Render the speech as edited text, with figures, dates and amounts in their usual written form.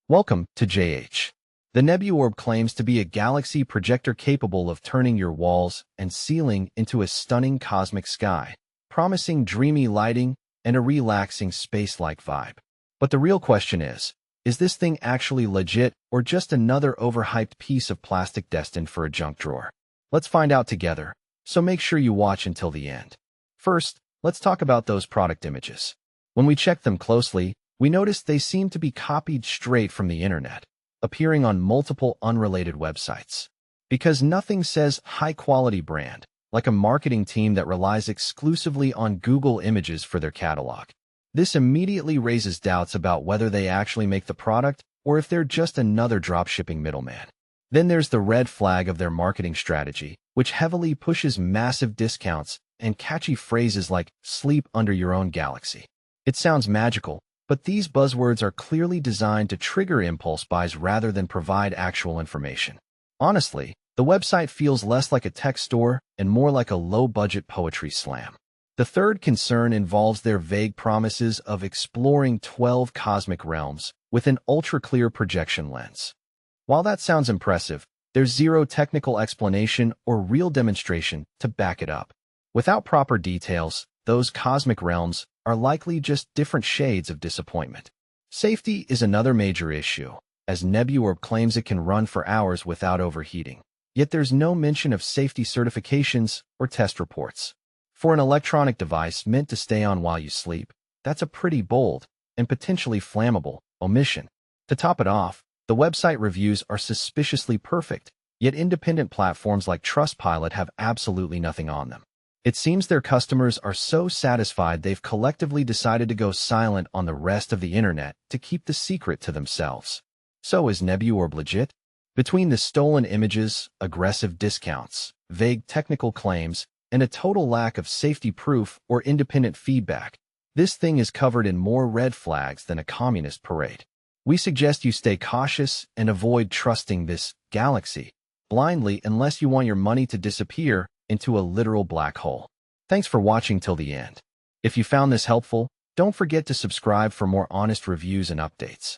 Welcome to JH. The Nebu Orb claims to be a galaxy projector capable of turning your walls and ceiling into a stunning cosmic sky, promising dreamy lighting and a relaxing space-like vibe. But the real question is this thing actually legit or just another overhyped piece of plastic destined for a junk drawer? Let's find out together, so make sure you watch until the end. First, let's talk about those product images. When we check them closely, we noticed they seem to be copied straight from the internet, appearing on multiple unrelated websites. Because nothing says high-quality brand, like a marketing team that relies exclusively on Google Images for their catalog. This immediately raises doubts about whether they actually make the product or if they're just another dropshipping middleman. Then there's the red flag of their marketing strategy, which heavily pushes massive discounts and catchy phrases like "sleep under your own galaxy." It sounds magical, but these buzzwords are clearly designed to trigger impulse buys rather than provide actual information. Honestly, the website feels less like a tech store and more like a low-budget poetry slam. The third concern involves their vague promises of exploring 12 cosmic realms with an ultra-clear projection lens. While that sounds impressive, there's zero technical explanation or real demonstration to back it up. Without proper details, those cosmic realms are likely just different shades of disappointment. Safety is another major issue, as Nebu Orb claims it can run for hours without overheating. Yet there's no mention of safety certifications or test reports. For an electronic device meant to stay on while you sleep, that's a pretty bold and potentially flammable omission. To top it off, the website reviews are suspiciously perfect, yet independent platforms like Trustpilot have absolutely nothing on them. It seems their customers are so satisfied they've collectively decided to go silent on the rest of the internet to keep the secret to themselves. So is Nebu Orb legit? Between the stolen images, aggressive discounts, vague technical claims, and a total lack of safety proof or independent feedback, this thing is covered in more red flags than a communist parade. We suggest you stay cautious and avoid trusting this galaxy blindly unless you want your money to disappear into a literal black hole. Thanks for watching till the end. If you found this helpful, don't forget to subscribe for more honest reviews and updates.